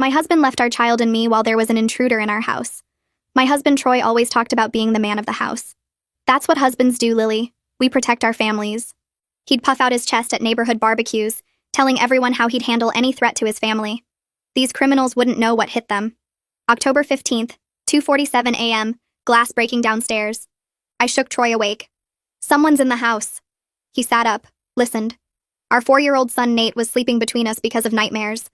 My husband left our child and me while there was an intruder in our house. My husband Troy always talked about being the man of the house. That's what husbands do, Lily. We protect our families. He'd puff out his chest at neighborhood barbecues, telling everyone how he'd handle any threat to his family. These criminals wouldn't know what hit them. October 15th, 2:47 a.m., glass breaking downstairs. I shook Troy awake. Someone's in the house. He sat up, listened. Our 4-year-old son Nate was sleeping between us because of nightmares.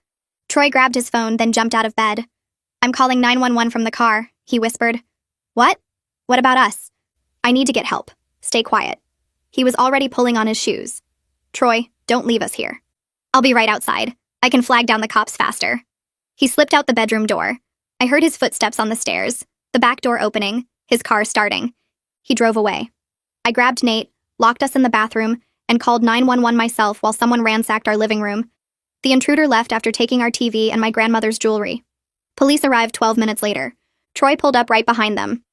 Troy grabbed his phone, then jumped out of bed. I'm calling 911 from the car, he whispered. What? What about us? I need to get help. Stay quiet. He was already pulling on his shoes. Troy, don't leave us here. I'll be right outside. I can flag down the cops faster. He slipped out the bedroom door. I heard his footsteps on the stairs, the back door opening, his car starting. He drove away. I grabbed Nate, locked us in the bathroom, and called 911 myself while someone ransacked our living room. The intruder left after taking our TV and my grandmother's jewelry. Police arrived 12 minutes later. Troy pulled up right behind them.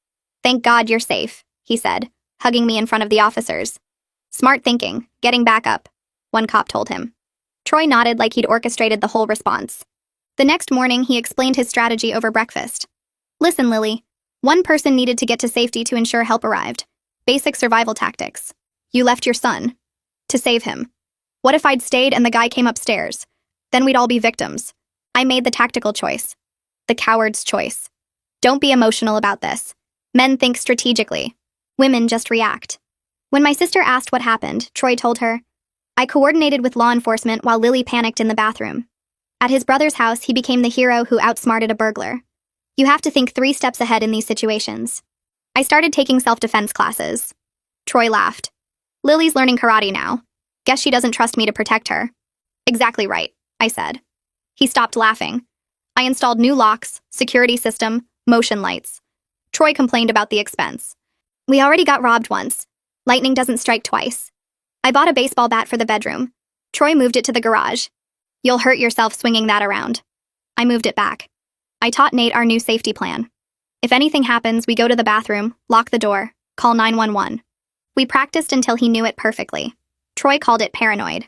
Thank God you're safe, he said, hugging me in front of the officers. Smart thinking, getting back up, one cop told him. Troy nodded like he'd orchestrated the whole response. The next morning, he explained his strategy over breakfast. Listen, Lily. One person needed to get to safety to ensure help arrived. Basic survival tactics. You left your son. To save him. What if I'd stayed and the guy came upstairs? Then we'd all be victims. I made the tactical choice. The coward's choice. Don't be emotional about this. Men think strategically. Women just react. When my sister asked what happened, Troy told her, I coordinated with law enforcement while Lily panicked in the bathroom. At his brother's house, he became the hero who outsmarted a burglar. You have to think 3 steps ahead in these situations. I started taking self-defense classes. Troy laughed. Lily's learning karate now. Guess she doesn't trust me to protect her. Exactly right, I said. He stopped laughing. I installed new locks, security system, motion lights. Troy complained about the expense. We already got robbed once. Lightning doesn't strike twice. I bought a baseball bat for the bedroom. Troy moved it to the garage. You'll hurt yourself swinging that around. I moved it back. I taught Nate our new safety plan. If anything happens, we go to the bathroom, lock the door, call 911. We practiced until he knew it perfectly. Troy called it paranoid.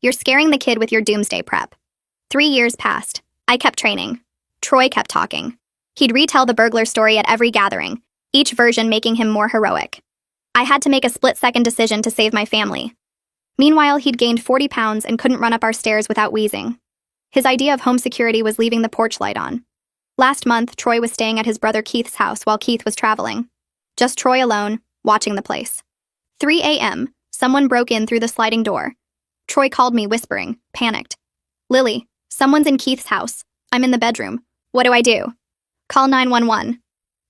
You're scaring the kid with your doomsday prep. 3 years passed. I kept training. Troy kept talking. He'd retell the burglar story at every gathering, each version making him more heroic. I had to make a split-second decision to save my family. Meanwhile, he'd gained 40 pounds and couldn't run up our stairs without wheezing. His idea of home security was leaving the porch light on. Last month, Troy was staying at his brother Keith's house while Keith was traveling. Just Troy alone, watching the place. 3 a.m., someone broke in through the sliding door. Troy called me, whispering, panicked. Lily, someone's in Keith's house. I'm in the bedroom. What do I do? Call 911.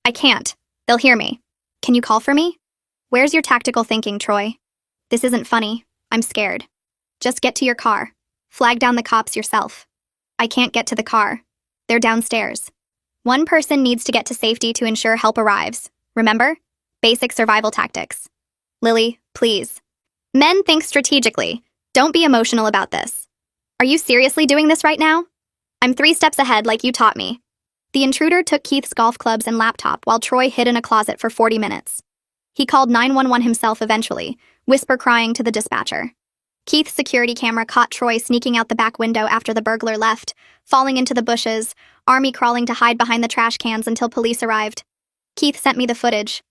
I can't. They'll hear me. Can you call for me? Where's your tactical thinking, Troy? This isn't funny. I'm scared. Just get to your car. Flag down the cops yourself. I can't get to the car. They're downstairs. One person needs to get to safety to ensure help arrives. Remember? Basic survival tactics. Lily, please. Men think strategically. Don't be emotional about this. Are you seriously doing this right now? I'm 3 steps ahead like you taught me. The intruder took Keith's golf clubs and laptop while Troy hid in a closet for 40 minutes. He called 911 himself eventually, whisper crying to the dispatcher. Keith's security camera caught Troy sneaking out the back window after the burglar left, falling into the bushes, Army crawling to hide behind the trash cans until police arrived. Keith sent me the footage.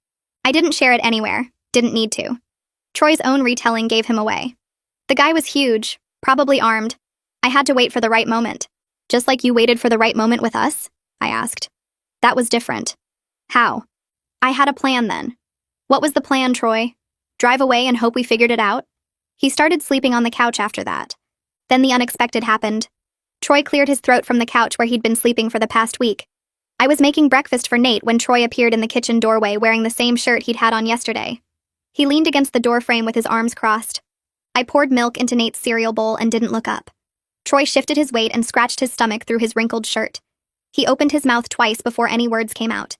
I didn't share it anywhere, didn't need to. Troy's own retelling gave him away. The guy was huge, probably armed. I had to wait for the right moment. Just like you waited for the right moment with us? I asked. That was different. How? I had a plan then. What was the plan, Troy? Drive away and hope we figured it out? He started sleeping on the couch after that. Then the unexpected happened. Troy cleared his throat from the couch where he'd been sleeping for the past week. I was making breakfast for Nate when Troy appeared in the kitchen doorway wearing the same shirt he'd had on yesterday. He leaned against the doorframe with his arms crossed. I poured milk into Nate's cereal bowl and didn't look up. Troy shifted his weight and scratched his stomach through his wrinkled shirt. He opened his mouth twice before any words came out.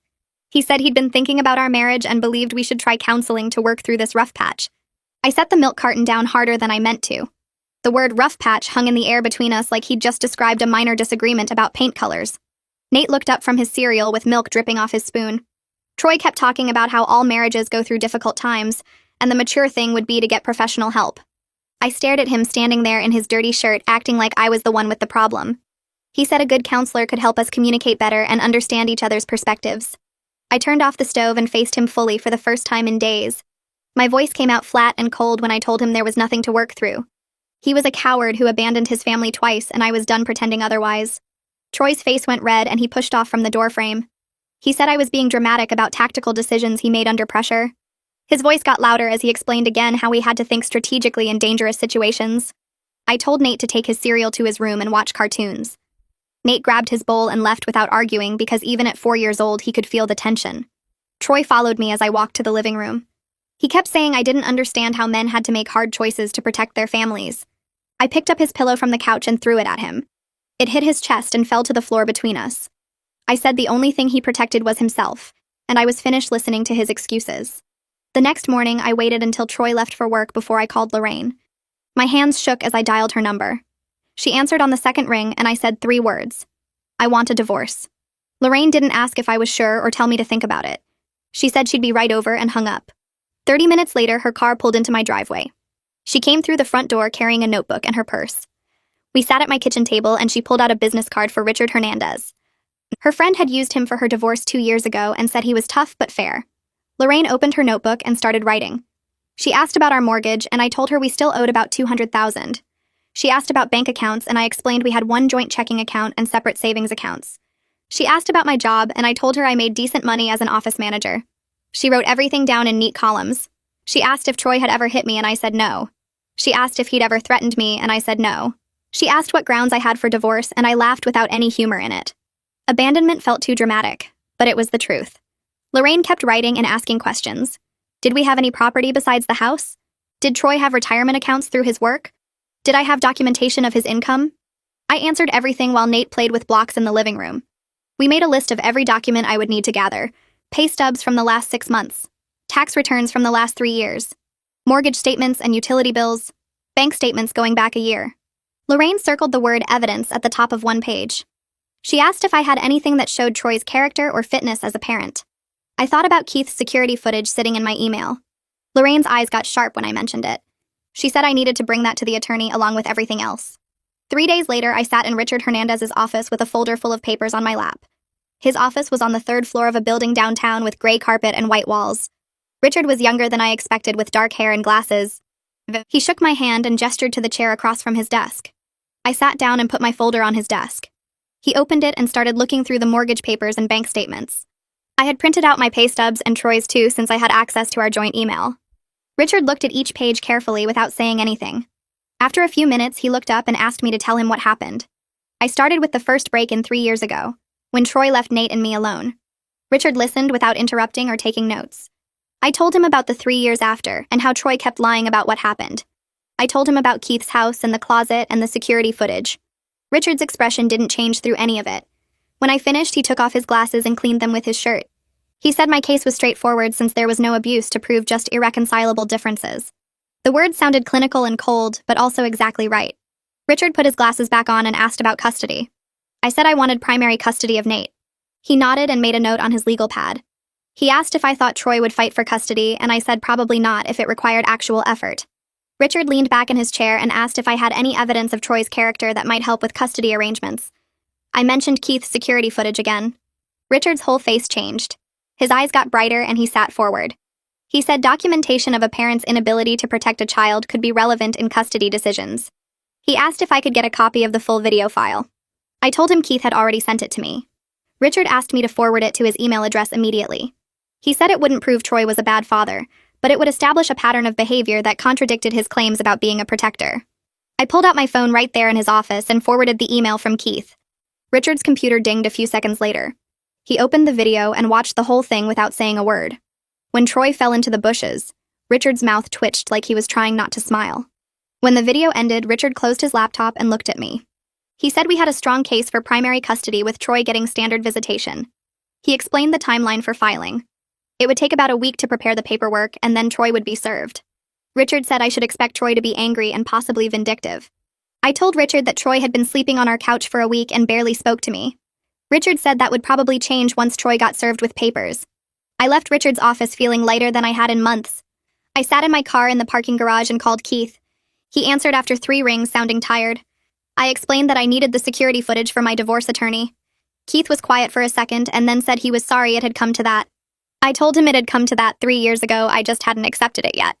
He said he'd been thinking about our marriage and believed we should try counseling to work through this rough patch. I set the milk carton down harder than I meant to. The word rough patch hung in the air between us like he'd just described a minor disagreement about paint colors. Nate looked up from his cereal with milk dripping off his spoon. Troy kept talking about how all marriages go through difficult times, and the mature thing would be to get professional help. I stared at him standing there in his dirty shirt, acting like I was the one with the problem. He said a good counselor could help us communicate better and understand each other's perspectives. I turned off the stove and faced him fully for the first time in days. My voice came out flat and cold when I told him there was nothing to work through. He was a coward who abandoned his family twice, and I was done pretending otherwise. Troy's face went red and he pushed off from the doorframe. He said I was being dramatic about tactical decisions he made under pressure. His voice got louder as he explained again how we had to think strategically in dangerous situations. I told Nate to take his cereal to his room and watch cartoons. Nate grabbed his bowl and left without arguing because even at 4 years old he could feel the tension. Troy followed me as I walked to the living room. He kept saying I didn't understand how men had to make hard choices to protect their families. I picked up his pillow from the couch and threw it at him. It hit his chest and fell to the floor between us. I said the only thing he protected was himself, and I was finished listening to his excuses. The next morning, I waited until Troy left for work before I called Lorraine. My hands shook as I dialed her number. She answered on the second ring, and I said 3 words. I want a divorce. Lorraine didn't ask if I was sure or tell me to think about it. She said she'd be right over and hung up. 30 minutes later, her car pulled into my driveway. She came through the front door carrying a notebook and her purse. We sat at my kitchen table and she pulled out a business card for Richard Hernandez. Her friend had used him for her divorce 2 years ago and said he was tough but fair. Lorraine opened her notebook and started writing. She asked about our mortgage and I told her we still owed about $200,000. She asked about bank accounts and I explained we had one joint checking account and separate savings accounts. She asked about my job and I told her I made decent money as an office manager. She wrote everything down in neat columns. She asked if Troy had ever hit me and I said no. She asked if he'd ever threatened me and I said no. She asked what grounds I had for divorce and I laughed without any humor in it. Abandonment felt too dramatic, but it was the truth. Lorraine kept writing and asking questions. Did we have any property besides the house? Did Troy have retirement accounts through his work? Did I have documentation of his income? I answered everything while Nate played with blocks in the living room. We made a list of every document I would need to gather. Pay stubs from the last 6 months. Tax returns from the last 3 years. Mortgage statements and utility bills. Bank statements going back a year. Lorraine circled the word evidence at the top of one page. She asked if I had anything that showed Troy's character or fitness as a parent. I thought about Keith's security footage sitting in my email. Lorraine's eyes got sharp when I mentioned it. She said I needed to bring that to the attorney along with everything else. 3 days later, I sat in Richard Hernandez's office with a folder full of papers on my lap. His office was on the 3rd floor of a building downtown with gray carpet and white walls. Richard was younger than I expected with dark hair and glasses. He shook my hand and gestured to the chair across from his desk. I sat down and put my folder on his desk. He opened it and started looking through the mortgage papers and bank statements. I had printed out my pay stubs and Troy's too since I had access to our joint email. Richard looked at each page carefully without saying anything. After a few minutes, he looked up and asked me to tell him what happened. I started with the first break-in 3 years ago, when Troy left Nate and me alone. Richard listened without interrupting or taking notes. I told him about the 3 years after and how Troy kept lying about what happened. I told him about Keith's house and the closet and the security footage. Richard's expression didn't change through any of it. When I finished, he took off his glasses and cleaned them with his shirt. He said my case was straightforward since there was no abuse to prove just irreconcilable differences. The words sounded clinical and cold, but also exactly right. Richard put his glasses back on and asked about custody. I said I wanted primary custody of Nate. He nodded and made a note on his legal pad. He asked if I thought Troy would fight for custody, and I said probably not if it required actual effort. Richard leaned back in his chair and asked if I had any evidence of Troy's character that might help with custody arrangements. I mentioned Keith's security footage again. Richard's whole face changed. His eyes got brighter and he sat forward. He said documentation of a parent's inability to protect a child could be relevant in custody decisions. He asked if I could get a copy of the full video file. I told him Keith had already sent it to me. Richard asked me to forward it to his email address immediately. He said it wouldn't prove Troy was a bad father, but it would establish a pattern of behavior that contradicted his claims about being a protector. I pulled out my phone right there in his office and forwarded the email from Keith. Richard's computer dinged a few seconds later. He opened the video and watched the whole thing without saying a word. When Troy fell into the bushes, Richard's mouth twitched like he was trying not to smile. When the video ended, Richard closed his laptop and looked at me. He said we had a strong case for primary custody with Troy getting standard visitation. He explained the timeline for filing. It would take about a week to prepare the paperwork, and then Troy would be served. Richard said I should expect Troy to be angry and possibly vindictive. I told Richard that Troy had been sleeping on our couch for a week and barely spoke to me. Richard said that would probably change once Troy got served with papers. I left Richard's office feeling lighter than I had in months. I sat in my car in the parking garage and called Keith. He answered after 3 rings, sounding tired. I explained that I needed the security footage for my divorce attorney. Keith was quiet for a second and then said he was sorry it had come to that. I told him it had come to that 3 years ago, I just hadn't accepted it yet.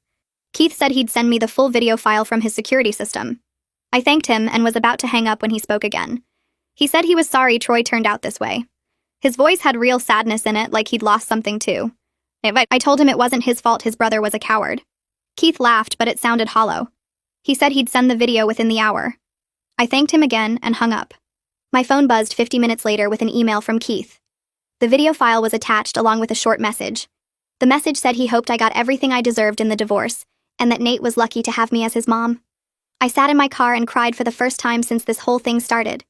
Keith said he'd send me the full video file from his security system. I thanked him and was about to hang up when he spoke again. He said he was sorry Troy turned out this way. His voice had real sadness in it, like he'd lost something too. I told him it wasn't his fault his brother was a coward. Keith laughed, but it sounded hollow. He said he'd send the video within the hour. I thanked him again and hung up. My phone buzzed 50 minutes later with an email from Keith. The video file was attached along with a short message. The message said he hoped I got everything I deserved in the divorce, and that Nate was lucky to have me as his mom. I sat in my car and cried for the first time since this whole thing started.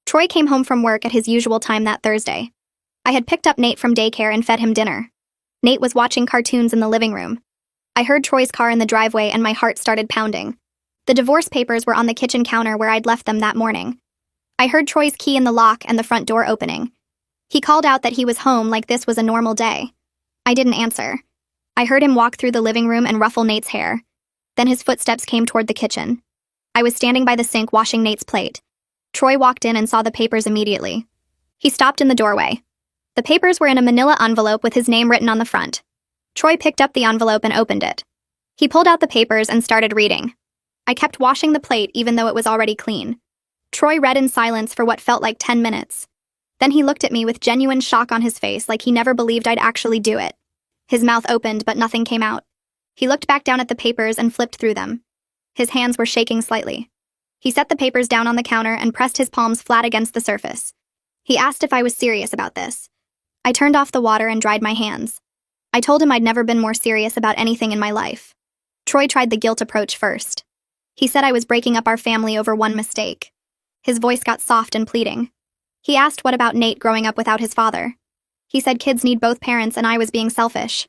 Troy came home from work at his usual time that Thursday. I had picked up Nate from daycare and fed him dinner. Nate was watching cartoons in the living room. I heard Troy's car in the driveway and my heart started pounding. The divorce papers were on the kitchen counter where I'd left them that morning. I heard Troy's key in the lock and the front door opening. He called out that he was home like this was a normal day. I didn't answer. I heard him walk through the living room and ruffle Nate's hair. Then his footsteps came toward the kitchen. I was standing by the sink washing Nate's plate. Troy walked in and saw the papers immediately. He stopped in the doorway. The papers were in a manila envelope with his name written on the front. Troy picked up the envelope and opened it. He pulled out the papers and started reading. I kept washing the plate even though it was already clean. Troy read in silence for what felt like 10 minutes. Then he looked at me with genuine shock on his face, like he never believed I'd actually do it. His mouth opened, but nothing came out. He looked back down at the papers and flipped through them. His hands were shaking slightly. He set the papers down on the counter and pressed his palms flat against the surface. He asked if I was serious about this. I turned off the water and dried my hands. I told him I'd never been more serious about anything in my life. Troy tried the guilt approach first. He said I was breaking up our family over one mistake. His voice got soft and pleading. He asked what about Nate growing up without his father. He said kids need both parents and I was being selfish.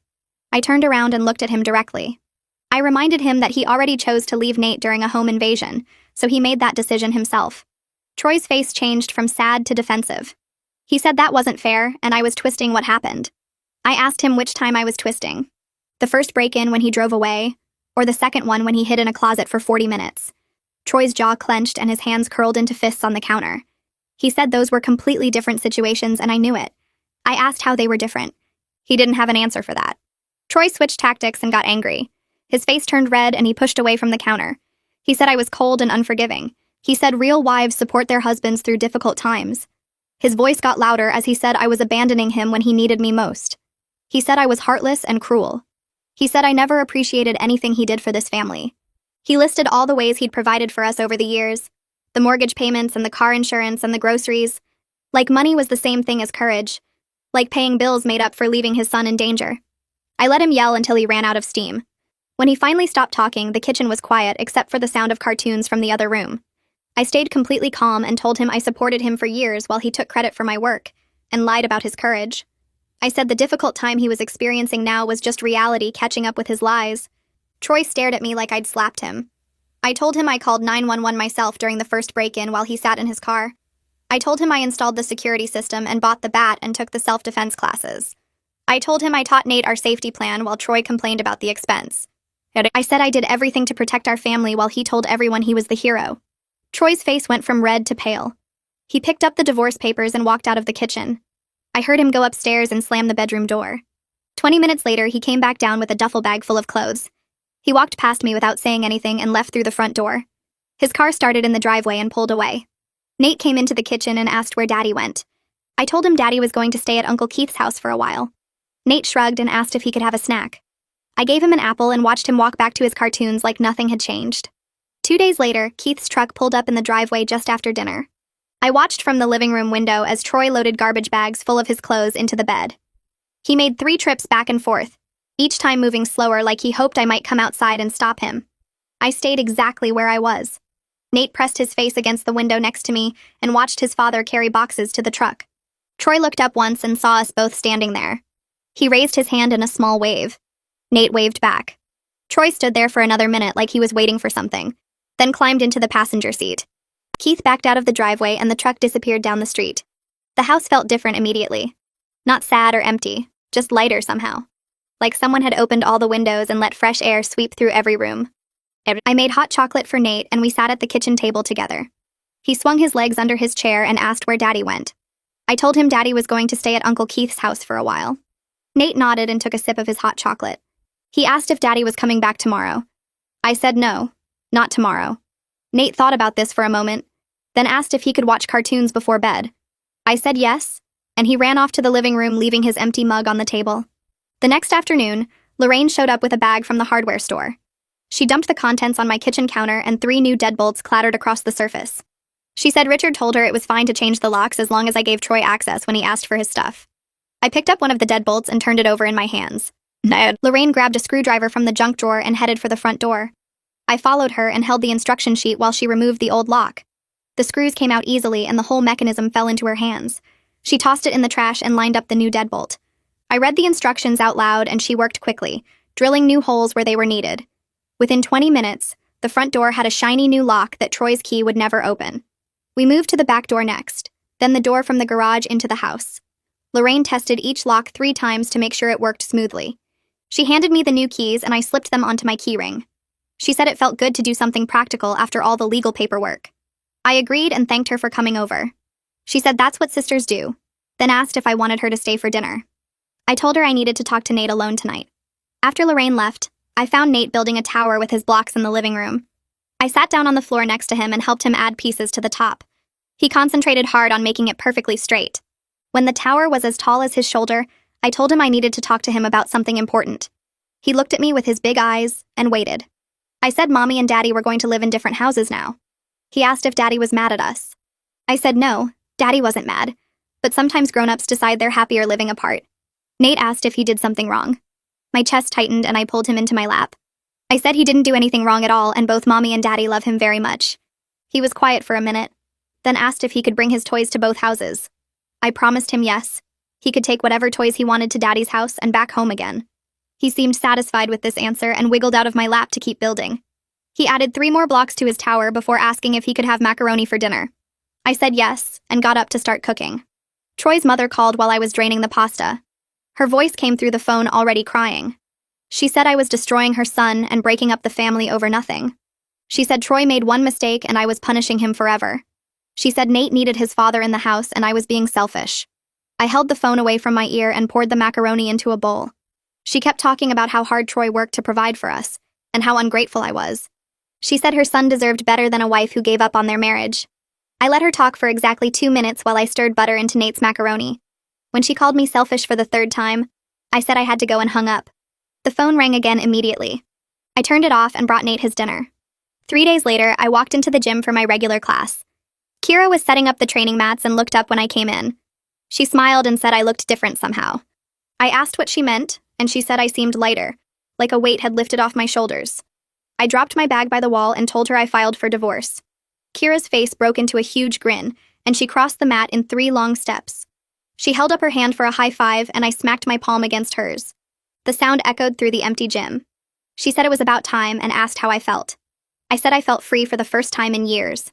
I turned around and looked at him directly. I reminded him that he already chose to leave Nate during a home invasion, so he made that decision himself. Troy's face changed from sad to defensive. He said that wasn't fair, and I was twisting what happened. I asked him which time I was twisting. The first break-in when he drove away, or the second one when he hid in a closet for 40 minutes. Troy's jaw clenched and his hands curled into fists on the counter. He said those were completely different situations and I knew it. I asked how they were different. He didn't have an answer for that. Troy switched tactics and got angry. His face turned red and he pushed away from the counter. He said I was cold and unforgiving. He said real wives support their husbands through difficult times. His voice got louder as he said I was abandoning him when he needed me most. He said I was heartless and cruel. He said I never appreciated anything he did for this family. He listed all the ways he'd provided for us over the years. The mortgage payments and the car insurance and the groceries. Like money was the same thing as courage. Like paying bills made up for leaving his son in danger. I let him yell until he ran out of steam. When he finally stopped talking, the kitchen was quiet except for the sound of cartoons from the other room. I stayed completely calm and told him I supported him for years while he took credit for my work, and lied about his courage. I said the difficult time he was experiencing now was just reality catching up with his lies. Troy stared at me like I'd slapped him. I told him I called 911 myself during the first break-in while he sat in his car. I told him I installed the security system and bought the bat and took the self-defense classes. I told him I taught Nate our safety plan while Troy complained about the expense. I said I did everything to protect our family while he told everyone he was the hero. Troy's face went from red to pale. He picked up the divorce papers and walked out of the kitchen. I heard him go upstairs and slam the bedroom door. 20 minutes later, he came back down with a duffel bag full of clothes. He walked past me without saying anything and left through the front door. His car started in the driveway and pulled away. Nate came into the kitchen and asked where Daddy went. I told him Daddy was going to stay at Uncle Keith's house for a while. Nate shrugged and asked if he could have a snack. I gave him an apple and watched him walk back to his cartoons like nothing had changed. 2 days later, Keith's truck pulled up in the driveway just after dinner. I watched from the living room window as Troy loaded garbage bags full of his clothes into the bed. He made 3 trips back and forth, each time moving slower like he hoped I might come outside and stop him. I stayed exactly where I was. Nate pressed his face against the window next to me and watched his father carry boxes to the truck. Troy looked up once and saw us both standing there. He raised his hand in a small wave. Nate waved back. Troy stood there for another minute like he was waiting for something, then climbed into the passenger seat. Keith backed out of the driveway and the truck disappeared down the street. The house felt different immediately. Not sad or empty, just lighter somehow. Like someone had opened all the windows and let fresh air sweep through every room. I made hot chocolate for Nate and we sat at the kitchen table together. He swung his legs under his chair and asked where Daddy went. I told him Daddy was going to stay at Uncle Keith's house for a while. Nate nodded and took a sip of his hot chocolate. He asked if Daddy was coming back tomorrow. I said no, not tomorrow. Nate thought about this for a moment, then asked if he could watch cartoons before bed. I said yes, and he ran off to the living room, leaving his empty mug on the table. The next afternoon, Lorraine showed up with a bag from the hardware store. She dumped the contents on my kitchen counter and 3 new deadbolts clattered across the surface. She said Richard told her it was fine to change the locks as long as I gave Troy access when he asked for his stuff. I picked up one of the deadbolts and turned it over in my hands. Lorraine grabbed a screwdriver from the junk drawer and headed for the front door. I followed her and held the instruction sheet while she removed the old lock. The screws came out easily and the whole mechanism fell into her hands. She tossed it in the trash and lined up the new deadbolt. I read the instructions out loud and she worked quickly, drilling new holes where they were needed. Within 20 minutes, the front door had a shiny new lock that Troy's key would never open. We moved to the back door next, then the door from the garage into the house. Lorraine tested each lock 3 times to make sure it worked smoothly. She handed me the new keys and I slipped them onto my keyring. She said it felt good to do something practical after all the legal paperwork. I agreed and thanked her for coming over. She said that's what sisters do, then asked if I wanted her to stay for dinner. I told her I needed to talk to Nate alone tonight. After Lorraine left, I found Nate building a tower with his blocks in the living room. I sat down on the floor next to him and helped him add pieces to the top. He concentrated hard on making it perfectly straight. When the tower was as tall as his shoulder, I told him I needed to talk to him about something important. He looked at me with his big eyes and waited. I said Mommy and Daddy were going to live in different houses now. He asked if Daddy was mad at us. I said no, Daddy wasn't mad, but sometimes grown-ups decide they're happier living apart. Nate asked if he did something wrong. My chest tightened and I pulled him into my lap. I said he didn't do anything wrong at all and both Mommy and Daddy love him very much. He was quiet for a minute, then asked if he could bring his toys to both houses. I promised him yes. He could take whatever toys he wanted to Daddy's house and back home again. He seemed satisfied with this answer and wiggled out of my lap to keep building. He added 3 more blocks to his tower before asking if he could have macaroni for dinner. I said yes and got up to start cooking. Troy's mother called while I was draining the pasta. Her voice came through the phone already crying. She said I was destroying her son and breaking up the family over nothing. She said Troy made one mistake and I was punishing him forever. She said Nate needed his father in the house and I was being selfish. I held the phone away from my ear and poured the macaroni into a bowl. She kept talking about how hard Troy worked to provide for us, and how ungrateful I was. She said her son deserved better than a wife who gave up on their marriage. I let her talk for exactly 2 minutes while I stirred butter into Nate's macaroni. When she called me selfish for the 3rd time, I said I had to go and hung up. The phone rang again immediately. I turned it off and brought Nate his dinner. 3 days later, I walked into the gym for my regular class. Kira was setting up the training mats and looked up when I came in. She smiled and said I looked different somehow. I asked what she meant, and she said I seemed lighter, like a weight had lifted off my shoulders. I dropped my bag by the wall and told her I filed for divorce. Kira's face broke into a huge grin, and she crossed the mat in 3 long steps. She held up her hand for a high five, and I smacked my palm against hers. The sound echoed through the empty gym. She said it was about time and asked how I felt. I said I felt free for the first time in years.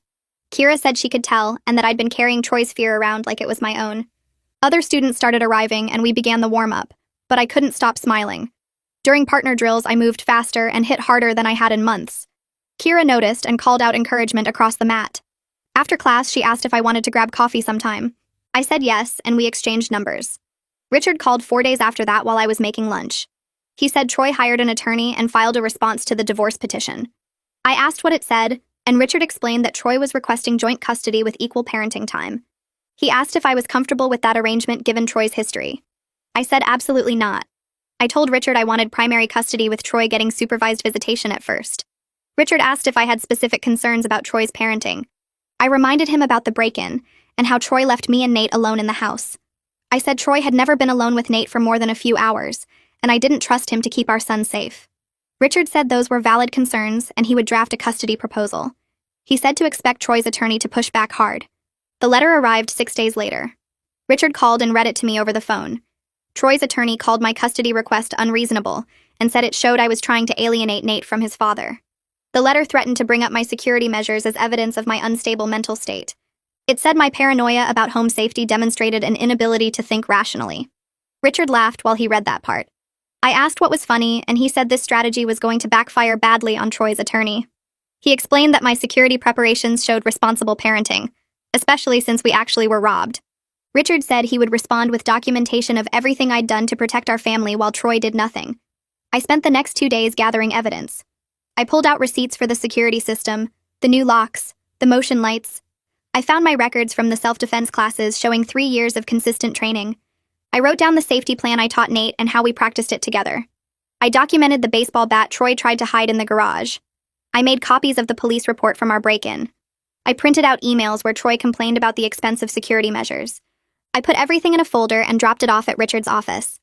Kira said she could tell, and that I'd been carrying Troy's fear around like it was my own. Other students started arriving, and we began the warm-up, but I couldn't stop smiling. During partner drills, I moved faster and hit harder than I had in months. Kira noticed and called out encouragement across the mat. After class, she asked if I wanted to grab coffee sometime. I said yes, and we exchanged numbers. Richard called 4 days after that while I was making lunch. He said Troy hired an attorney and filed a response to the divorce petition. I asked what it said, and Richard explained that Troy was requesting joint custody with equal parenting time. He asked if I was comfortable with that arrangement given Troy's history. I said absolutely not. I told Richard I wanted primary custody with Troy getting supervised visitation at first. Richard asked if I had specific concerns about Troy's parenting. I reminded him about the break-in and how Troy left me and Nate alone in the house. I said Troy had never been alone with Nate for more than a few hours, and I didn't trust him to keep our son safe. Richard said those were valid concerns and he would draft a custody proposal. He said to expect Troy's attorney to push back hard. The letter arrived 6 days later. Richard called and read it to me over the phone. Troy's attorney called my custody request unreasonable and said it showed I was trying to alienate Nate from his father. The letter threatened to bring up my security measures as evidence of my unstable mental state. It said my paranoia about home safety demonstrated an inability to think rationally. Richard laughed while he read that part. I asked what was funny, and he said this strategy was going to backfire badly on Troy's attorney. He explained that my security preparations showed responsible parenting, especially since we actually were robbed. Richard said he would respond with documentation of everything I'd done to protect our family while Troy did nothing. I spent the next 2 days gathering evidence. I pulled out receipts for the security system, the new locks, the motion lights. I found my records from the self-defense classes showing 3 years of consistent training. I wrote down the safety plan I taught Nate and how we practiced it together. I documented the baseball bat Troy tried to hide in the garage. I made copies of the police report from our break-in. I printed out emails where Troy complained about the expensive security measures. I put everything in a folder and dropped it off at Richard's office.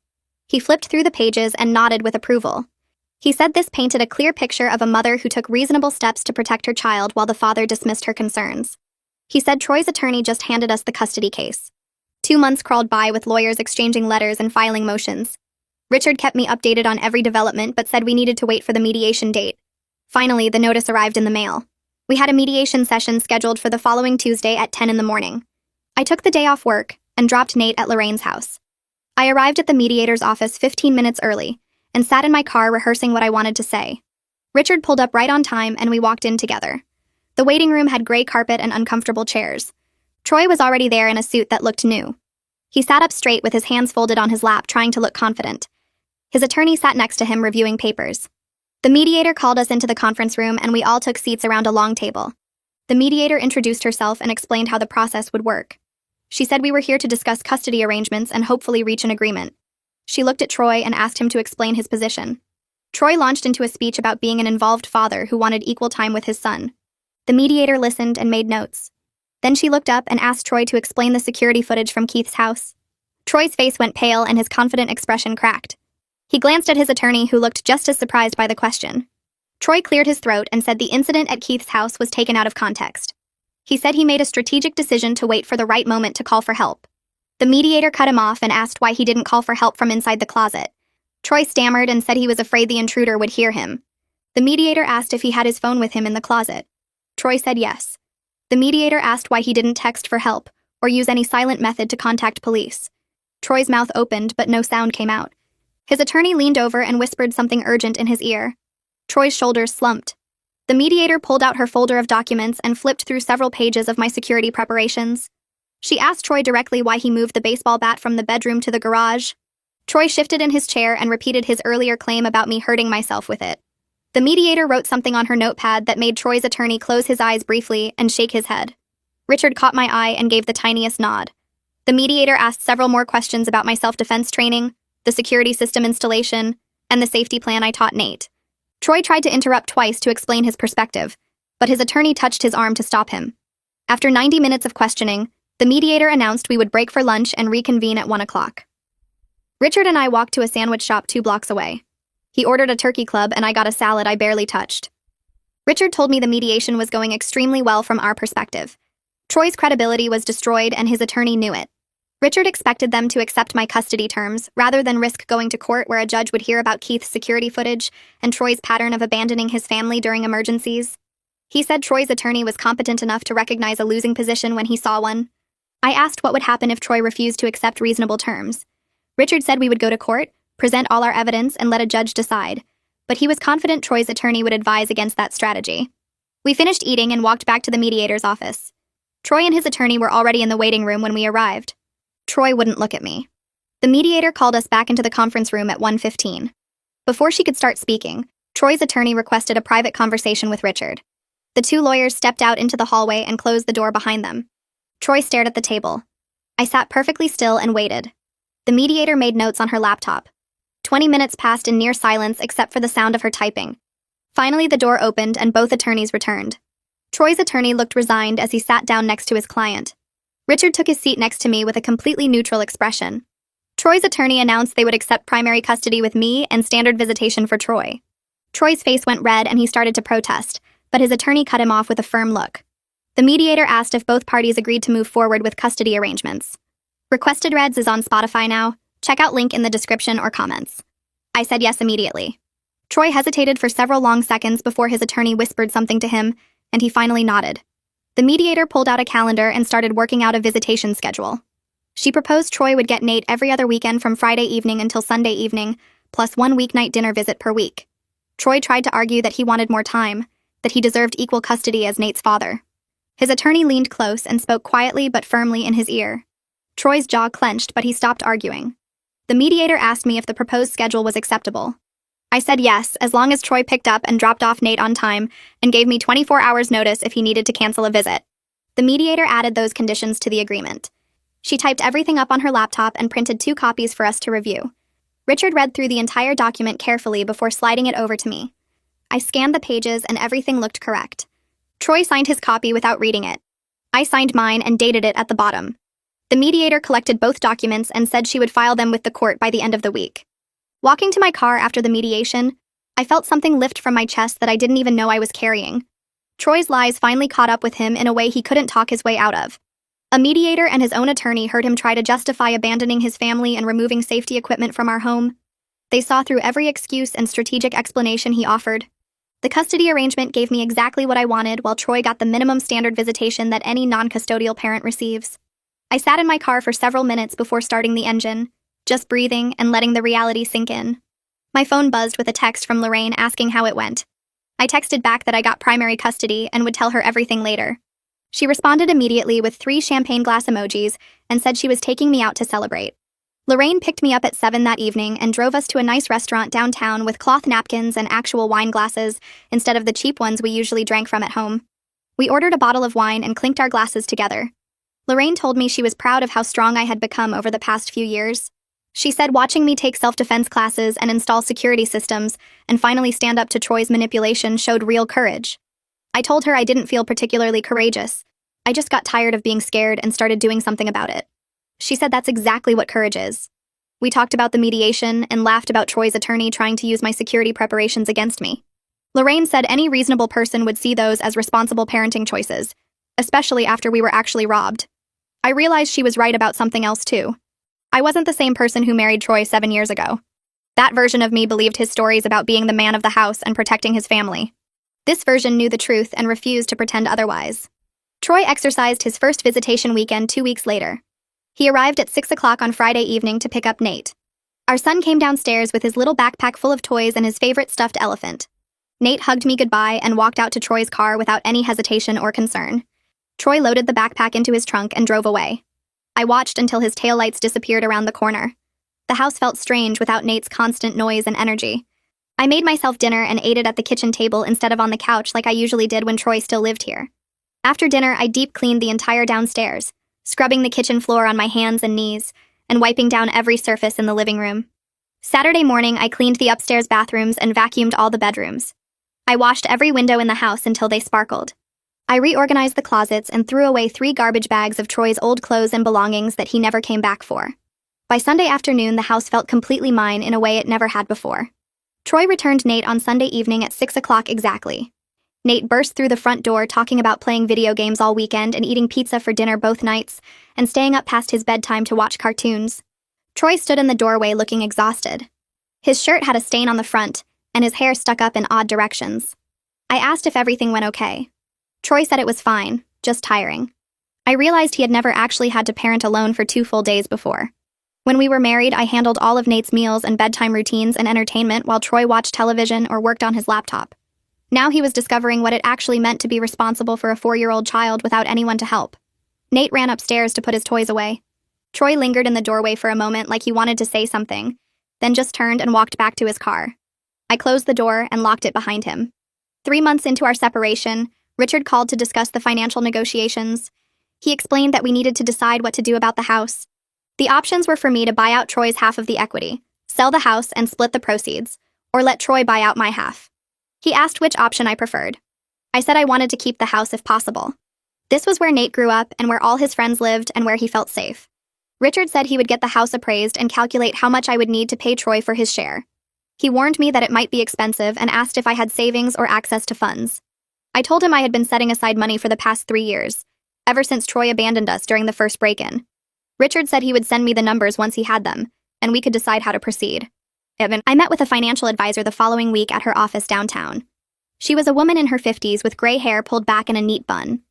He flipped through the pages and nodded with approval. He said this painted a clear picture of a mother who took reasonable steps to protect her child while the father dismissed her concerns. He said Troy's attorney just handed us the custody case. 2 months crawled by with lawyers exchanging letters and filing motions. Richard kept me updated on every development but said we needed to wait for the mediation date. Finally, the notice arrived in the mail. We had a mediation session scheduled for the following Tuesday at 10 in the morning. I took the day off work and dropped Nate at Lorraine's house. I arrived at the mediator's office 15 minutes early and sat in my car rehearsing what I wanted to say. Richard pulled up right on time and we walked in together. The waiting room had gray carpet and uncomfortable chairs. Troy was already there in a suit that looked new. He sat up straight with his hands folded on his lap, trying to look confident. His attorney sat next to him reviewing papers. The mediator called us into the conference room and we all took seats around a long table. The mediator introduced herself and explained how the process would work. She said we were here to discuss custody arrangements and hopefully reach an agreement. She looked at Troy and asked him to explain his position. Troy launched into a speech about being an involved father who wanted equal time with his son. The mediator listened and made notes. Then she looked up and asked Troy to explain the security footage from Keith's house. Troy's face went pale and his confident expression cracked. He glanced at his attorney, who looked just as surprised by the question. Troy cleared his throat and said the incident at Keith's house was taken out of context. He said he made a strategic decision to wait for the right moment to call for help. The mediator cut him off and asked why he didn't call for help from inside the closet. Troy stammered and said he was afraid the intruder would hear him. The mediator asked if he had his phone with him in the closet. Troy said yes. The mediator asked why he didn't text for help or use any silent method to contact police. Troy's mouth opened, but no sound came out. His attorney leaned over and whispered something urgent in his ear. Troy's shoulders slumped. The mediator pulled out her folder of documents and flipped through several pages of my security preparations. She asked Troy directly why he moved the baseball bat from the bedroom to the garage. Troy shifted in his chair and repeated his earlier claim about me hurting myself with it. The mediator wrote something on her notepad that made Troy's attorney close his eyes briefly and shake his head. Richard caught my eye and gave the tiniest nod. The mediator asked several more questions about my self-defense training, the security system installation, and the safety plan I taught Nate. Troy tried to interrupt twice to explain his perspective, but his attorney touched his arm to stop him. After 90 minutes of questioning, the mediator announced we would break for lunch and reconvene at 1 o'clock. Richard and I walked to a sandwich shop 2 blocks away. He ordered a turkey club and I got a salad I barely touched. Richard told me the mediation was going extremely well from our perspective. Troy's credibility was destroyed and his attorney knew it. Richard expected them to accept my custody terms rather than risk going to court where a judge would hear about Keith's security footage and Troy's pattern of abandoning his family during emergencies. He said Troy's attorney was competent enough to recognize a losing position when he saw one. I asked what would happen if Troy refused to accept reasonable terms. Richard said we would go to court, present all our evidence, and let a judge decide, but he was confident Troy's attorney would advise against that strategy. We finished eating and walked back to the mediator's office. Troy and his attorney were already in the waiting room when we arrived. Troy wouldn't look at me. The mediator called us back into the conference room at 1:15. Before she could start speaking, Troy's attorney requested a private conversation with Richard. The 2 lawyers stepped out into the hallway and closed the door behind them. Troy stared at the table. I sat perfectly still and waited. The mediator made notes on her laptop. 20 minutes passed in near silence except for the sound of her typing. Finally, the door opened and both attorneys returned. Troy's attorney looked resigned as he sat down next to his client. Richard took his seat next to me with a completely neutral expression. Troy's attorney announced they would accept primary custody with me and standard visitation for Troy. Troy's face went red and he started to protest, but his attorney cut him off with a firm look. The mediator asked if both parties agreed to move forward with custody arrangements. Requested Reds is on Spotify now. Check out link in the description or comments. I said yes immediately. Troy hesitated for several long seconds before his attorney whispered something to him, and he finally nodded. The mediator pulled out a calendar and started working out a visitation schedule. She proposed Troy would get Nate every other weekend from Friday evening until Sunday evening, plus 1 weeknight dinner visit per week. Troy tried to argue that he wanted more time, that he deserved equal custody as Nate's father. His attorney leaned close and spoke quietly but firmly in his ear. Troy's jaw clenched, but he stopped arguing. The mediator asked me if the proposed schedule was acceptable. I said yes, as long as Troy picked up and dropped off Nate on time and gave me 24 hours notice if he needed to cancel a visit. The mediator added those conditions to the agreement. She typed everything up on her laptop and printed 2 copies for us to review. Richard read through the entire document carefully before sliding it over to me. I scanned the pages and everything looked correct. Troy signed his copy without reading it. I signed mine and dated it at the bottom. The mediator collected both documents and said she would file them with the court by the end of the week. Walking to my car after the mediation, I felt something lift from my chest that I didn't even know I was carrying. Troy's lies finally caught up with him in a way he couldn't talk his way out of. A mediator and his own attorney heard him try to justify abandoning his family and removing safety equipment from our home. They saw through every excuse and strategic explanation he offered. The custody arrangement gave me exactly what I wanted, while Troy got the minimum standard visitation that any non-custodial parent receives. I sat in my car for several minutes before starting the engine, just breathing and letting the reality sink in. My phone buzzed with a text from Lorraine asking how it went. I texted back that I got primary custody and would tell her everything later. She responded immediately with 3 champagne glass emojis and said she was taking me out to celebrate. Lorraine picked me up at 7 that evening and drove us to a nice restaurant downtown with cloth napkins and actual wine glasses instead of the cheap ones we usually drank from at home. We ordered a bottle of wine and clinked our glasses together. Lorraine told me she was proud of how strong I had become over the past few years. She said watching me take self-defense classes and install security systems and finally stand up to Troy's manipulation showed real courage. I told her I didn't feel particularly courageous. I just got tired of being scared and started doing something about it. She said that's exactly what courage is. We talked about the mediation and laughed about Troy's attorney trying to use my security preparations against me. Lorraine said any reasonable person would see those as responsible parenting choices, especially after we were actually robbed. I realized she was right about something else too. I wasn't the same person who married Troy 7 years ago. That version of me believed his stories about being the man of the house and protecting his family. This version knew the truth and refused to pretend otherwise. Troy exercised his first visitation weekend 2 weeks later. He arrived at 6 o'clock on Friday evening to pick up Nate. Our son came downstairs with his little backpack full of toys and his favorite stuffed elephant. Nate hugged me goodbye and walked out to Troy's car without any hesitation or concern. Troy loaded the backpack into his trunk and drove away. I watched until his taillights disappeared around the corner. The house felt strange without Nate's constant noise and energy. I made myself dinner and ate it at the kitchen table instead of on the couch like I usually did when Troy still lived here. After dinner, I deep cleaned the entire downstairs, scrubbing the kitchen floor on my hands and knees, and wiping down every surface in the living room. Saturday morning, I cleaned the upstairs bathrooms and vacuumed all the bedrooms. I washed every window in the house until they sparkled. I reorganized the closets and threw away 3 garbage bags of Troy's old clothes and belongings that he never came back for. By Sunday afternoon, the house felt completely mine in a way it never had before. Troy returned Nate on Sunday evening at 6 o'clock exactly. Nate burst through the front door talking about playing video games all weekend and eating pizza for dinner both nights, and staying up past his bedtime to watch cartoons. Troy stood in the doorway looking exhausted. His shirt had a stain on the front, and his hair stuck up in odd directions. I asked if everything went okay. Troy said it was fine, just tiring. I realized he had never actually had to parent alone for 2 full days before. When we were married, I handled all of Nate's meals and bedtime routines and entertainment while Troy watched television or worked on his laptop. Now he was discovering what it actually meant to be responsible for a 4-year-old child without anyone to help. Nate ran upstairs to put his toys away. Troy lingered in the doorway for a moment like he wanted to say something, then just turned and walked back to his car. I closed the door and locked it behind him. 3 months into our separation, Richard called to discuss the financial negotiations. He explained that we needed to decide what to do about the house. The options were for me to buy out Troy's half of the equity, sell the house and split the proceeds, or let Troy buy out my half. He asked which option I preferred. I said I wanted to keep the house if possible. This was where Nate grew up and where all his friends lived and where he felt safe. Richard said he would get the house appraised and calculate how much I would need to pay Troy for his share. He warned me that it might be expensive and asked if I had savings or access to funds. I told him I had been setting aside money for the past 3 years, ever since Troy abandoned us during the first break-in. Richard said he would send me the numbers once he had them, and we could decide how to proceed. I met with a financial advisor the following week at her office downtown. She was a woman in her 50s with gray hair pulled back in a neat bun.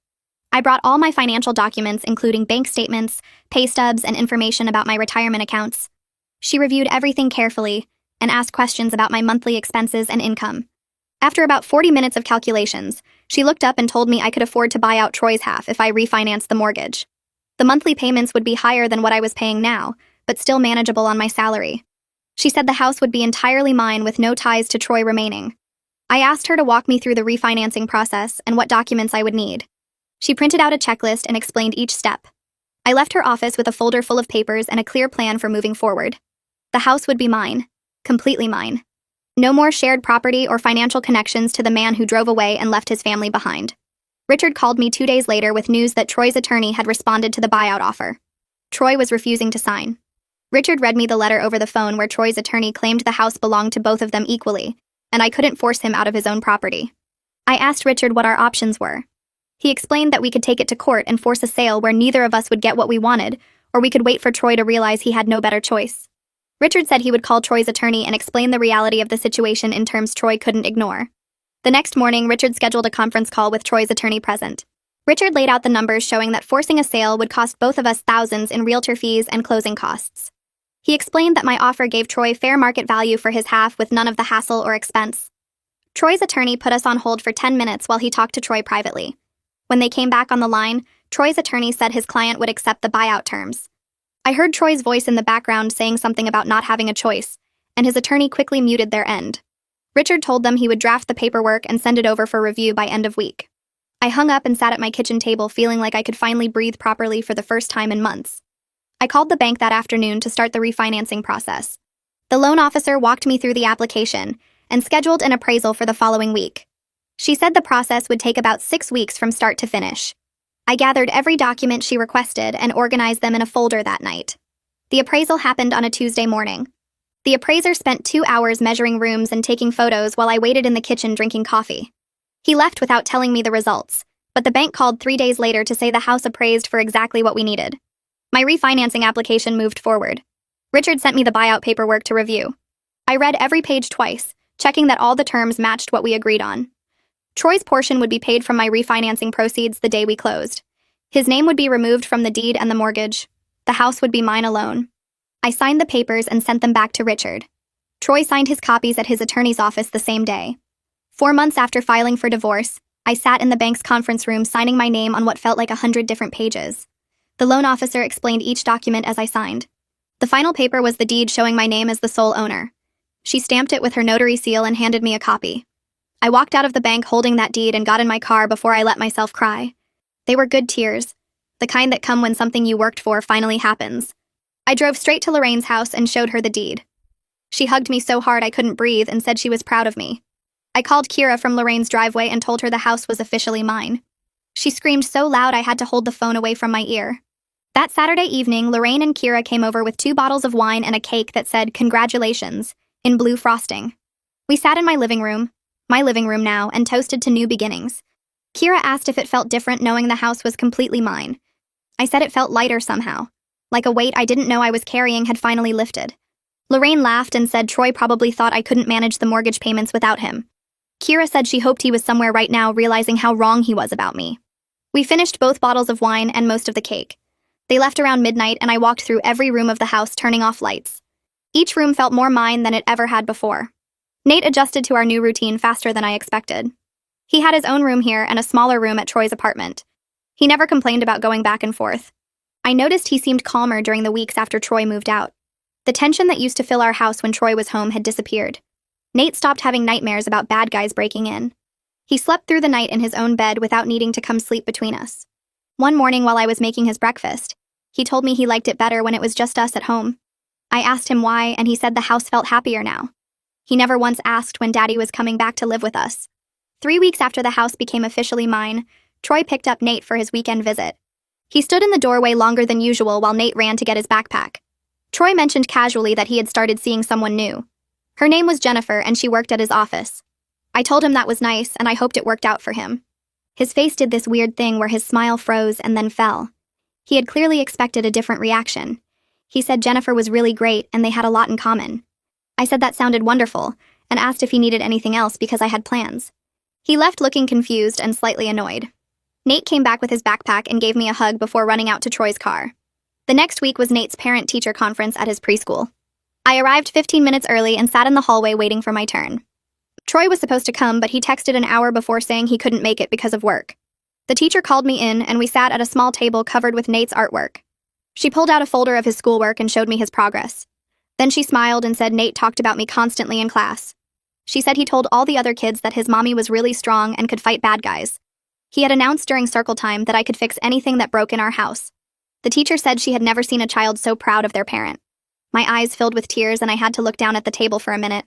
I brought all my financial documents, including bank statements, pay stubs, and information about my retirement accounts. She reviewed everything carefully and asked questions about my monthly expenses and income. After about 40 minutes of calculations, she looked up and told me I could afford to buy out Troy's half if I refinanced the mortgage. The monthly payments would be higher than what I was paying now, but still manageable on my salary. She said the house would be entirely mine with no ties to Troy remaining. I asked her to walk me through the refinancing process and what documents I would need. She printed out a checklist and explained each step. I left her office with a folder full of papers and a clear plan for moving forward. The house would be mine. Completely mine. No more shared property or financial connections to the man who drove away and left his family behind. Richard called me 2 days later with news that Troy's attorney had responded to the buyout offer. Troy was refusing to sign. Richard read me the letter over the phone where Troy's attorney claimed the house belonged to both of them equally, and I couldn't force him out of his own property. I asked Richard what our options were. He explained that we could take it to court and force a sale where neither of us would get what we wanted, or we could wait for Troy to realize he had no better choice. Richard said he would call Troy's attorney and explain the reality of the situation in terms Troy couldn't ignore. The next morning, Richard scheduled a conference call with Troy's attorney present. Richard laid out the numbers showing that forcing a sale would cost both of us thousands in realtor fees and closing costs. He explained that my offer gave Troy fair market value for his half with none of the hassle or expense. Troy's attorney put us on hold for 10 minutes while he talked to Troy privately. When they came back on the line, Troy's attorney said his client would accept the buyout terms. I heard Troy's voice in the background saying something about not having a choice, and his attorney quickly muted their end. Richard told them he would draft the paperwork and send it over for review by end of week. I hung up and sat at my kitchen table feeling like I could finally breathe properly for the first time in months. I called the bank that afternoon to start the refinancing process. The loan officer walked me through the application and scheduled an appraisal for the following week. She said the process would take about 6 weeks from start to finish. I gathered every document she requested and organized them in a folder that night. The appraisal happened on a Tuesday morning. The appraiser spent 2 hours measuring rooms and taking photos while I waited in the kitchen drinking coffee. He left without telling me the results, but the bank called 3 days later to say the house appraised for exactly what we needed. My refinancing application moved forward. Richard sent me the buyout paperwork to review. I read every page twice, checking that all the terms matched what we agreed on. Troy's portion would be paid from my refinancing proceeds the day we closed. His name would be removed from the deed and the mortgage. The house would be mine alone. I signed the papers and sent them back to Richard. Troy signed his copies at his attorney's office the same day. 4 months after filing for divorce, I sat in the bank's conference room signing my name on what felt like 100 different pages. The loan officer explained each document as I signed. The final paper was the deed showing my name as the sole owner. She stamped it with her notary seal and handed me a copy. I walked out of the bank holding that deed and got in my car before I let myself cry. They were good tears, the kind that come when something you worked for finally happens. I drove straight to Lorraine's house and showed her the deed. She hugged me so hard I couldn't breathe and said she was proud of me. I called Kira from Lorraine's driveway and told her the house was officially mine. She screamed so loud I had to hold the phone away from my ear. That Saturday evening, Lorraine and Kira came over with 2 bottles of wine and a cake that said, "Congratulations," in blue frosting. We sat in my living room now, and toasted to new beginnings. Kira asked if it felt different knowing the house was completely mine. I said it felt lighter somehow, like a weight I didn't know I was carrying had finally lifted. Lorraine laughed and said Troy probably thought I couldn't manage the mortgage payments without him. Kira said she hoped he was somewhere right now realizing how wrong he was about me. We finished both bottles of wine and most of the cake. They left around midnight and I walked through every room of the house turning off lights. Each room felt more mine than it ever had before. Nate adjusted to our new routine faster than I expected. He had his own room here and a smaller room at Troy's apartment. He never complained about going back and forth. I noticed he seemed calmer during the weeks after Troy moved out. The tension that used to fill our house when Troy was home had disappeared. Nate stopped having nightmares about bad guys breaking in. He slept through the night in his own bed without needing to come sleep between us. One morning while I was making his breakfast, he told me he liked it better when it was just us at home. I asked him why, and he said the house felt happier now. He never once asked when Daddy was coming back to live with us. 3 weeks after the house became officially mine, Troy picked up Nate for his weekend visit. He stood in the doorway longer than usual while Nate ran to get his backpack. Troy mentioned casually that he had started seeing someone new. Her name was Jennifer, and she worked at his office. I told him that was nice, and I hoped it worked out for him. His face did this weird thing where his smile froze and then fell. He had clearly expected a different reaction. He said Jennifer was really great and they had a lot in common. I said that sounded wonderful, and asked if he needed anything else because I had plans. He left looking confused and slightly annoyed. Nate came back with his backpack and gave me a hug before running out to Troy's car. The next week was Nate's parent-teacher conference at his preschool. I arrived 15 minutes early and sat in the hallway waiting for my turn. Troy was supposed to come, but he texted an hour before saying he couldn't make it because of work. The teacher called me in, and we sat at a small table covered with Nate's artwork. She pulled out a folder of his schoolwork and showed me his progress. Then she smiled and said Nate talked about me constantly in class. She said he told all the other kids that his mommy was really strong and could fight bad guys. He had announced during circle time that I could fix anything that broke in our house. The teacher said she had never seen a child so proud of their parent. My eyes filled with tears and I had to look down at the table for a minute.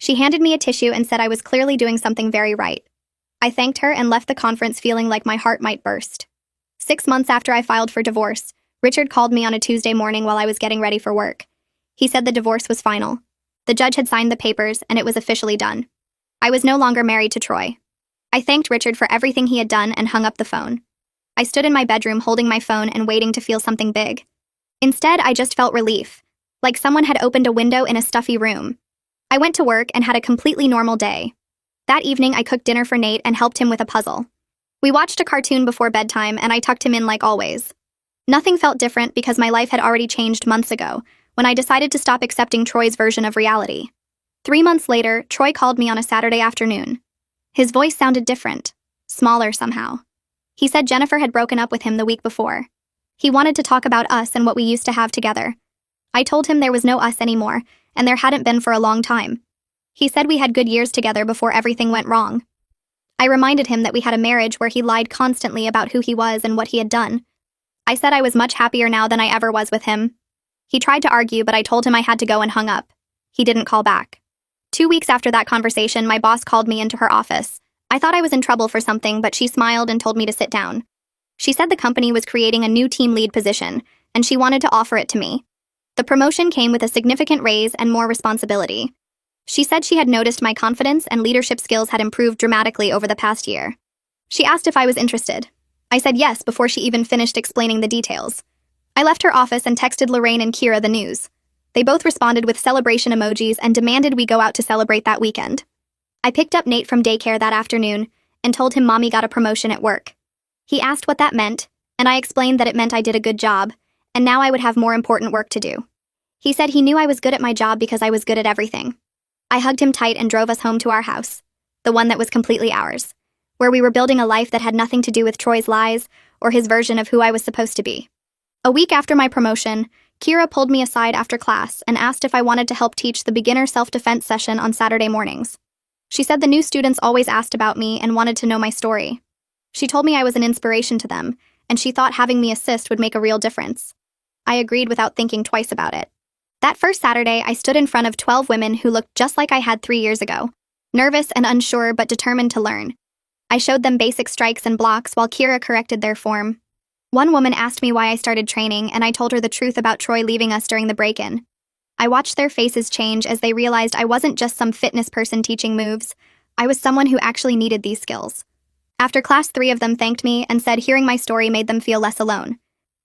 She handed me a tissue and said I was clearly doing something very right. I thanked her and left the conference feeling like my heart might burst. 6 months after I filed for divorce, Richard called me on a Tuesday morning while I was getting ready for work. He said the divorce was final. The judge had signed the papers and it was officially done. I was no longer married to Troy. I thanked Richard for everything he had done and hung up the phone. I stood in my bedroom holding my phone and waiting to feel something big. Instead, I just felt relief, like someone had opened a window in a stuffy room. I went to work and had a completely normal day. That evening, I cooked dinner for Nate and helped him with a puzzle. We watched a cartoon before bedtime and I tucked him in like always. Nothing felt different because my life had already changed months ago when I decided to stop accepting Troy's version of reality. 3 months later, Troy called me on a Saturday afternoon. His voice sounded different, smaller somehow. He said Jennifer had broken up with him the week before. He wanted to talk about us and what we used to have together. I told him there was no us anymore, and there hadn't been for a long time. He said we had good years together before everything went wrong. I reminded him that we had a marriage where he lied constantly about who he was and what he had done. I said I was much happier now than I ever was with him. He tried to argue, but I told him I had to go and hung up. He didn't call back. 2 weeks after that conversation, my boss called me into her office. I thought I was in trouble for something, but she smiled and told me to sit down. She said the company was creating a new team lead position, and she wanted to offer it to me. The promotion came with a significant raise and more responsibility. She said she had noticed my confidence and leadership skills had improved dramatically over the past year. She asked if I was interested. I said yes before she even finished explaining the details. I left her office and texted Lorraine and Kira the news. They both responded with celebration emojis and demanded we go out to celebrate that weekend. I picked up Nate from daycare that afternoon and told him Mommy got a promotion at work. He asked what that meant, and I explained that it meant I did a good job, and now I would have more important work to do. He said he knew I was good at my job because I was good at everything. I hugged him tight and drove us home to our house, the one that was completely ours, where we were building a life that had nothing to do with Troy's lies or his version of who I was supposed to be. A week after my promotion, Kira pulled me aside after class and asked if I wanted to help teach the beginner self-defense session on Saturday mornings. She said the new students always asked about me and wanted to know my story. She told me I was an inspiration to them, and she thought having me assist would make a real difference. I agreed without thinking twice about it. That first Saturday, I stood in front of 12 women who looked just like I had 3 years ago, nervous and unsure but determined to learn. I showed them basic strikes and blocks while Kira corrected their form. One woman asked me why I started training, and I told her the truth about Troy leaving us during the break-in. I watched their faces change as they realized I wasn't just some fitness person teaching moves. I was someone who actually needed these skills. After class, 3 of them thanked me and said hearing my story made them feel less alone.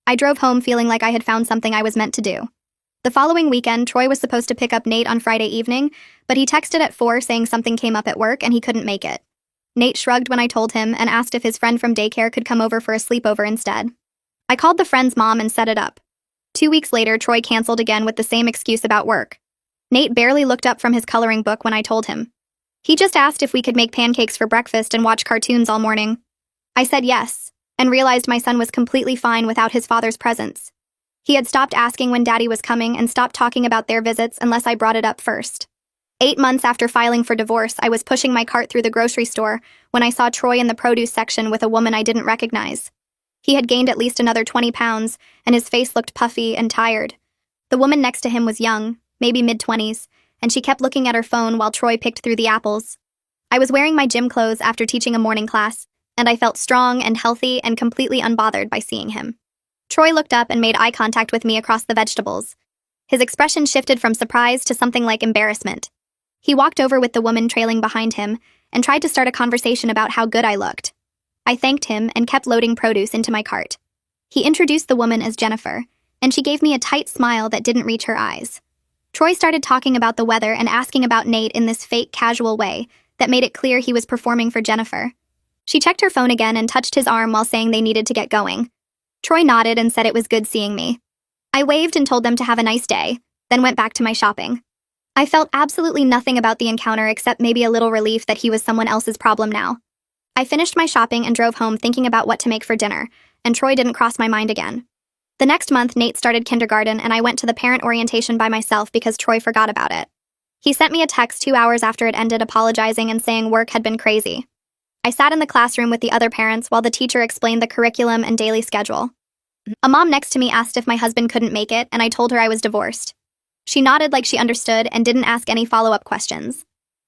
I drove home feeling like I had found something I was meant to do. The following weekend, Troy was supposed to pick up Nate on Friday evening, but he texted at 4 saying something came up at work and he couldn't make it. Nate shrugged when I told him and asked if his friend from daycare could come over for a sleepover instead. I called the friend's mom and set it up. 2 weeks later, Troy canceled again with the same excuse about work. Nate barely looked up from his coloring book when I told him. He just asked if we could make pancakes for breakfast and watch cartoons all morning. I said yes, and realized my son was completely fine without his father's presence. He had stopped asking when Daddy was coming and stopped talking about their visits unless I brought it up first. 8 months after filing for divorce, I was pushing my cart through the grocery store when I saw Troy in the produce section with a woman I didn't recognize. He had gained at least another 20 pounds, and his face looked puffy and tired. The woman next to him was young, maybe mid-20s, and she kept looking at her phone while Troy picked through the apples. I was wearing my gym clothes after teaching a morning class, and I felt strong and healthy and completely unbothered by seeing him. Troy looked up and made eye contact with me across the vegetables. His expression shifted from surprise to something like embarrassment. He walked over with the woman trailing behind him and tried to start a conversation about how good I looked. I thanked him and kept loading produce into my cart. He introduced the woman as Jennifer, and she gave me a tight smile that didn't reach her eyes. Troy started talking about the weather and asking about Nate in this fake, casual way that made it clear he was performing for Jennifer. She checked her phone again and touched his arm while saying they needed to get going. Troy nodded and said it was good seeing me. I waved and told them to have a nice day, then went back to my shopping. I felt absolutely nothing about the encounter except maybe a little relief that he was someone else's problem now. I finished my shopping and drove home thinking about what to make for dinner, and Troy didn't cross my mind again. The next month, Nate started kindergarten, and I went to the parent orientation by myself because Troy forgot about it. He sent me a text 2 hours after it ended apologizing and saying work had been crazy. I sat in the classroom with the other parents while the teacher explained the curriculum and daily schedule. A mom next to me asked if my husband couldn't make it, and I told her I was divorced. She nodded like she understood and didn't ask any follow-up questions.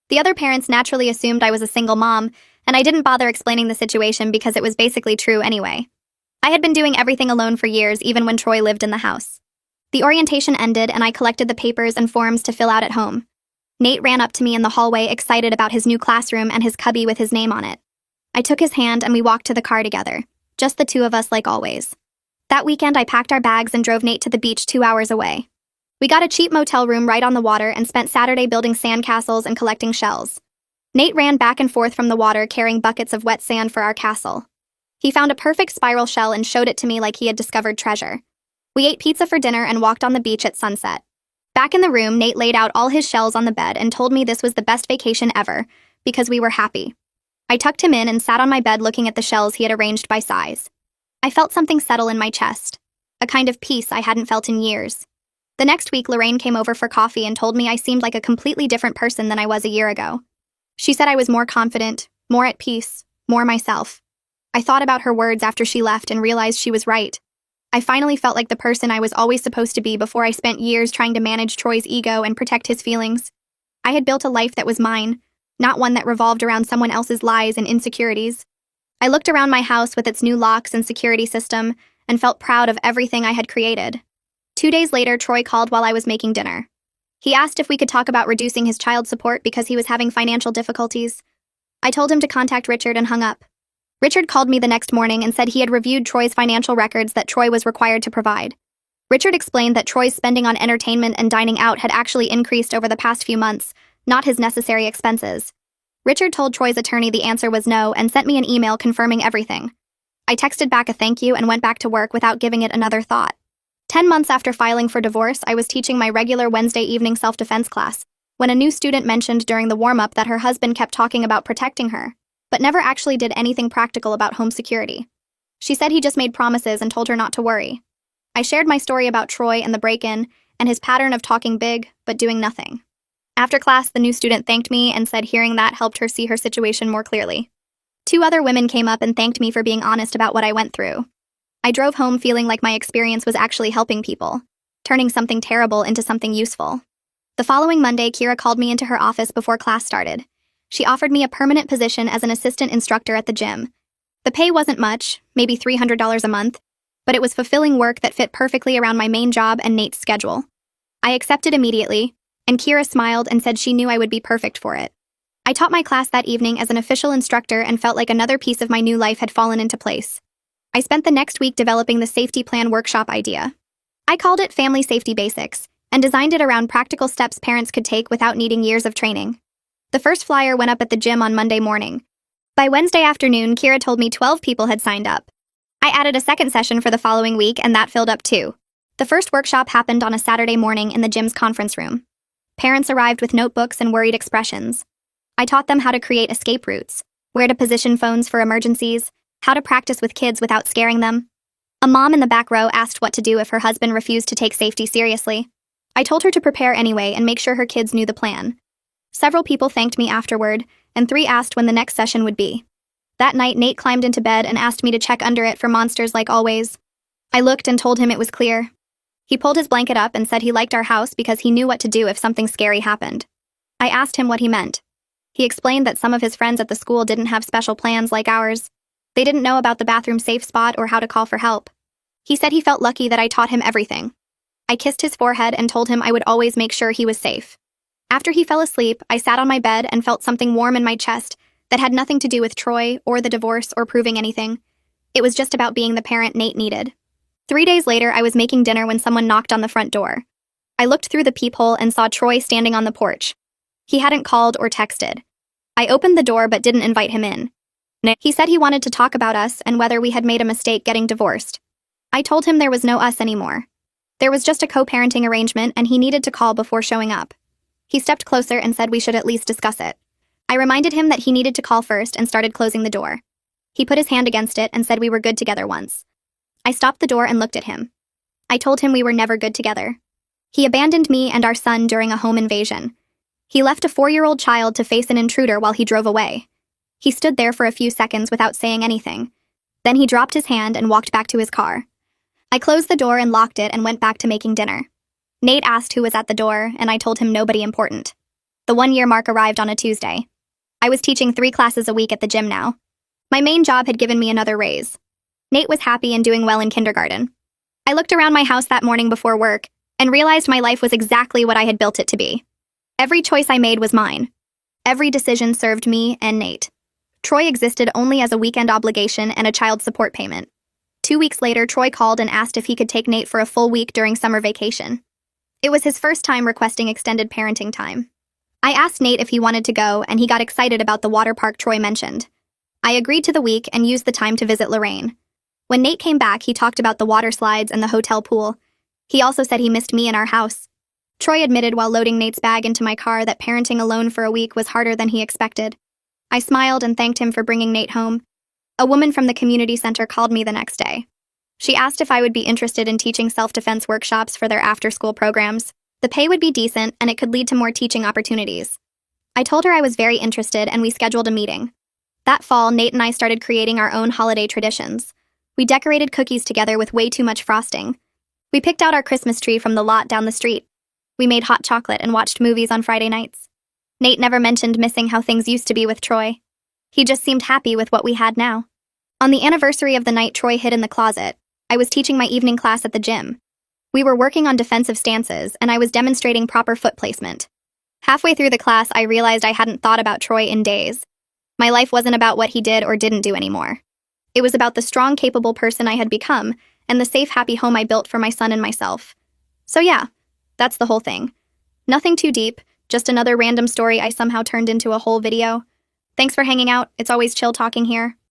The other parents naturally assumed I was a single mom, and I didn't bother explaining the situation because it was basically true anyway. I had been doing everything alone for years, even when Troy lived in the house. The orientation ended, and I collected the papers and forms to fill out at home. Nate ran up to me in the hallway excited about his new classroom and his cubby with his name on it. I took his hand and we walked to the car together, just the two of us like always. That weekend, I packed our bags and drove Nate to the beach 2 hours away. We got a cheap motel room right on the water and spent Saturday building sandcastles and collecting shells. Nate ran back and forth from the water carrying buckets of wet sand for our castle. He found a perfect spiral shell and showed it to me like he had discovered treasure. We ate pizza for dinner and walked on the beach at sunset. Back in the room, Nate laid out all his shells on the bed and told me this was the best vacation ever, because we were happy. I tucked him in and sat on my bed looking at the shells he had arranged by size. I felt something settle in my chest, a kind of peace I hadn't felt in years. The next week, Lorraine came over for coffee and told me I seemed like a completely different person than I was a year ago. She said I was more confident, more at peace, more myself. I thought about her words after she left and realized she was right. I finally felt like the person I was always supposed to be before I spent years trying to manage Troy's ego and protect his feelings. I had built a life that was mine, not one that revolved around someone else's lies and insecurities. I looked around my house with its new locks and security system and felt proud of everything I had created. 2 days later, Troy called while I was making dinner. He asked if we could talk about reducing his child support because he was having financial difficulties. I told him to contact Richard and hung up. Richard called me the next morning and said he had reviewed Troy's financial records that Troy was required to provide. Richard explained that Troy's spending on entertainment and dining out had actually increased over the past few months, not his necessary expenses. Richard told Troy's attorney the answer was no and sent me an email confirming everything. I texted back a thank you and went back to work without giving it another thought. 10 months after filing for divorce, I was teaching my regular Wednesday evening self-defense class when a new student mentioned during the warm-up that her husband kept talking about protecting her, but never actually did anything practical about home security. She said he just made promises and told her not to worry. I shared my story about Troy and the break-in and his pattern of talking big but doing nothing. After class, the new student thanked me and said hearing that helped her see her situation more clearly. 2 other women came up and thanked me for being honest about what I went through. I drove home feeling like my experience was actually helping people, turning something terrible into something useful. The following Monday, Kira called me into her office before class started. She offered me a permanent position as an assistant instructor at the gym. The pay wasn't much, maybe $300 a month, but it was fulfilling work that fit perfectly around my main job and Nate's schedule. I accepted immediately, and Kira smiled and said she knew I would be perfect for it. I taught my class that evening as an official instructor and felt like another piece of my new life had fallen into place. I spent the next week developing the safety plan workshop idea. I called it Family Safety Basics and designed it around practical steps parents could take without needing years of training. The first flyer went up at the gym on Monday morning. By Wednesday afternoon, Kira told me 12 people had signed up. I added a second session for the following week, and that filled up too. The first workshop happened on a Saturday morning in the gym's conference room. Parents arrived with notebooks and worried expressions. I taught them how to create escape routes, where to position phones for emergencies, how to practice with kids without scaring them. A mom in the back row asked what to do if her husband refused to take safety seriously. I told her to prepare anyway and make sure her kids knew the plan. Several people thanked me afterward, and 3 asked when the next session would be. That night, Nate climbed into bed and asked me to check under it for monsters like always. I looked and told him it was clear. He pulled his blanket up and said he liked our house because he knew what to do if something scary happened. I asked him what he meant. He explained that some of his friends at the school didn't have special plans like ours. They didn't know about the bathroom safe spot or how to call for help. He said he felt lucky that I taught him everything. I kissed his forehead and told him I would always make sure he was safe. After he fell asleep, I sat on my bed and felt something warm in my chest that had nothing to do with Troy or the divorce or proving anything. It was just about being the parent Nate needed. 3 days later, I was making dinner when someone knocked on the front door. I looked through the peephole and saw Troy standing on the porch. He hadn't called or texted. I opened the door but didn't invite him in. He said he wanted to talk about us and whether we had made a mistake getting divorced. I told him there was no us anymore. There was just a co-parenting arrangement and he needed to call before showing up. He stepped closer and said we should at least discuss it. I reminded him that he needed to call first and started closing the door. He put his hand against it and said we were good together once. I stopped the door and looked at him. I told him we were never good together. He abandoned me and our son during a home invasion. He left a 4-year-old child to face an intruder while he drove away. He stood there for a few seconds without saying anything. Then he dropped his hand and walked back to his car. I closed the door and locked it and went back to making dinner. Nate asked who was at the door, and I told him nobody important. The 1-year mark arrived on a Tuesday. I was teaching 3 classes a week at the gym now. My main job had given me another raise. Nate was happy and doing well in kindergarten. I looked around my house that morning before work and realized my life was exactly what I had built it to be. Every choice I made was mine. Every decision served me and Nate. Troy existed only as a weekend obligation and a child support payment. 2 weeks later, Troy called and asked if he could take Nate for a full week during summer vacation. It was his first time requesting extended parenting time. I asked Nate if he wanted to go, and he got excited about the water park Troy mentioned. I agreed to the week and used the time to visit Lorraine. When Nate came back, he talked about the water slides and the hotel pool. He also said he missed me in our house. Troy admitted while loading Nate's bag into my car that parenting alone for a week was harder than he expected. I smiled and thanked him for bringing Nate home. A woman from the community center called me the next day. She asked if I would be interested in teaching self-defense workshops for their after-school programs. The pay would be decent, and it could lead to more teaching opportunities. I told her I was very interested, and we scheduled a meeting. That fall, Nate and I started creating our own holiday traditions. We decorated cookies together with way too much frosting. We picked out our Christmas tree from the lot down the street. We made hot chocolate and watched movies on Friday nights. Nate never mentioned missing how things used to be with Troy. He just seemed happy with what we had now. On the anniversary of the night Troy hid in the closet, I was teaching my evening class at the gym. We were working on defensive stances, and I was demonstrating proper foot placement. Halfway through the class, I realized I hadn't thought about Troy in days. My life wasn't about what he did or didn't do anymore. It was about the strong, capable person I had become, and the safe, happy home I built for my son and myself. So yeah, that's the whole thing. Nothing too deep, just another random story I somehow turned into a whole video. Thanks for hanging out, it's always chill talking here.